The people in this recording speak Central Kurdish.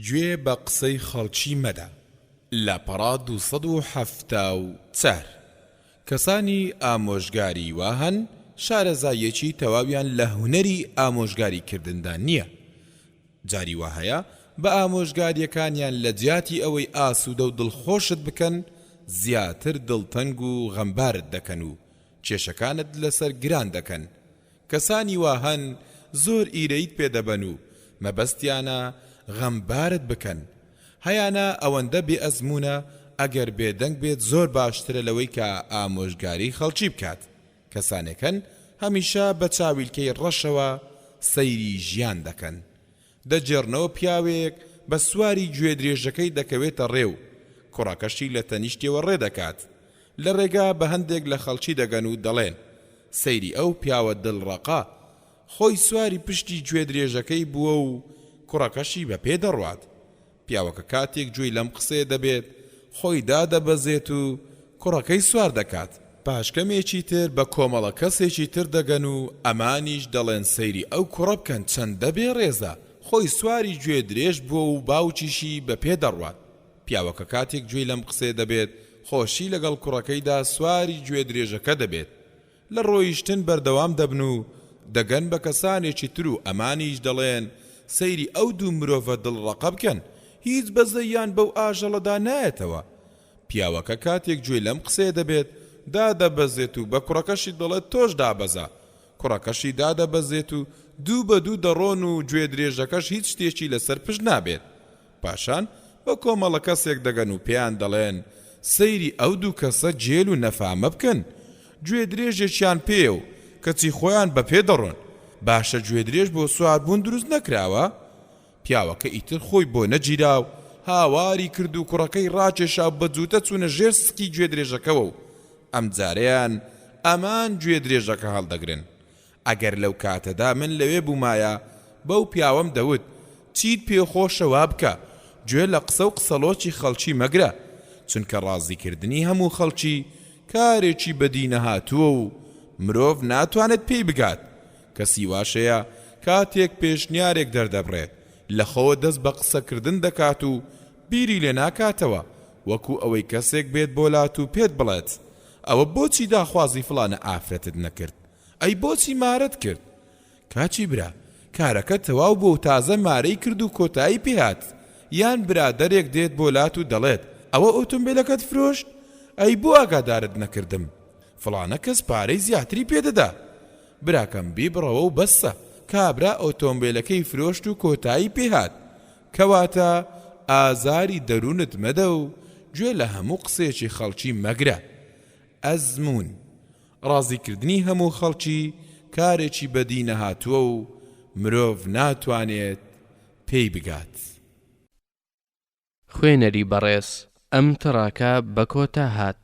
گوێ بە قسەی خەڵکی مەدە. لاپەڕا 274 کەسانی ئامۆژگاری وا هەن شارەزایەکی تەواویان لە هونەری ئامۆژگاریکردندا نییە. جاری وا هەیە بە ئامۆژگاریەکانیان لە جیاتی ئەوەی ئاسوودە و دڵخۆشت بکەن زیاتر دڵتەنگ و غەمبارت دەکەن و کێشەکانت لەسەر گران دەکەن. کەسانی وا هەن زۆر ئیرەیت پێدەبەن و مەبەستیانە غەمبارت بکەن. هەیانە ئەوەندە بێ ئەزمونە ئەگەر بێدەنگ بێت زۆر باشترە لەوەی کە ئامۆژگاری خەڵکی بکات. کەسانێکن هەمیشە بە چاویلکەی ڕەشەوە سەیری ژیان دەکەن. دەجێڕنەوە پیاوێک بە سواری گوێ درێژەکەی دەکەوێتە ڕێو، کوڕەکەشی لە تەنیشتیەوە ڕێ دەکات. لە ڕێگا بە هەندێک لە خەڵکی دەگەن و دەڵێن سەیری ئەو پیاوە دڵڕەقا، خۆی سواری پشتی گوێ درێژەکەی بووە و کوڕەکەشی بە پێ دەڕوات. پیاوەکە کاتێک گوێی لەم قسەیە دەبێت خۆی دادەبەزێت و کوڕەکەی سوار دەکات. پاشکەمێکی تر بە کۆمەڵە کەسێکی تر دەگەن و ئەمانیش دەڵێن سەیری ئەو کوڕە بکەن چەندە بێ ڕێزە، خۆی سواری گوێ درێژ بووە و باوکیشی بە پێ دەڕوات. پیاوەکە کاتێک گوێی لەم قسەیە دەبێت خۆشی لەگەڵ کوڕەکەیدا سواری گوێ درێژەکە دەبێت. لە ڕۆیشتن بەردەوام دەبن و دەگەن بە کەسانێکی تر و ئەمانیش دەڵێن سەیری ئەو دوو مرۆڤە دڵڕەقە بکەن، هیچ بەزەیان بەو ئاژەڵەدا نایەتەوە. پیاوەکە کاتێک گوێی لەم قسەیە دەبێت دادەبەزێت و بە کوڕەکەشی دەڵێت تۆش دابەزە. کوڕەکەشی دادەبەزێت و دوو بە دوو دەڕۆن و گوێ درێژەکەش هیچ شتێکی لەسەر پشت نابێت. پاشان بە کۆمەڵە کەسێک دەگەن و پێیان دەڵێن سەیری ئەو دوو کەسە جێل و نەفامە بکەن، گوێ درێژێکیان پێ و کەچی خۆیان بە پێ دەڕۆن. باشە گوێ درێژ بۆ سواربوون دروست نەکراوە؟ پیاوەکە ئیتر خۆی بۆ نەگیرا و هاواری کرد و کوڕەکەی ڕاکێشا بە جووتە چوونە ژێر سکی گوێ درێژەکەوە و ئەم جارەیان ئەمان گوێ درێژەکە هەڵدەگرن. ئەگەر لەو کاتەدا من لەوێ بوومایە بەو پیاوەم دەوت چیت پێخۆشەوا بکە، گوێ لە قسە و قسەڵۆکی خەڵکی مەگرە، چونکە ڕازیکردنی هەموو خەڵکی کارێکی بەدی نەهاتووە و مرۆڤ ناتوانێت پێی بگات. کەسی واشەیە کاتێک پێشنیارێک دەردەبڕێت لە خۆوە دەست بە قسەکردن دەکات و بیری لێ ناکاتەوە، وەکو ئەوەی کەسێک بێت بۆلات و پێت بڵێت ئەوە بۆچی داخوازی فڵانە ئافرەتت نەکرد، ئەی بۆچی مارەت کرد؟ کاچی برا کارەکە تەواو بۆ تازە مارەی کرد و کۆتایی پێهات. یان برادەرێک دێت بۆلات و دەڵێت ئەوە ئۆتۆمبیلەکەت فرۆشت، ئەی بۆ ئاگادارت نەکردم، فڵانە کەس پارەی زیاتری پێدەدا. براکەم بیبڕەوە و بەسە، کابرا ئۆتۆمبیلەکەی فرۆشت و کۆتایی پێهات. کەواتە ئازاری دەروونت مەدە و گوێ لە هەموو قسێکی خەڵکی مەگرە. ئەزمون ڕازیکردنی هەموو خەڵکی کارێکی بەدی نەهاتووە و مرۆڤ ناتوانێت پێی بگات. خوێنەری بەڕێز ئەم تڕاکە بە کۆتا هات.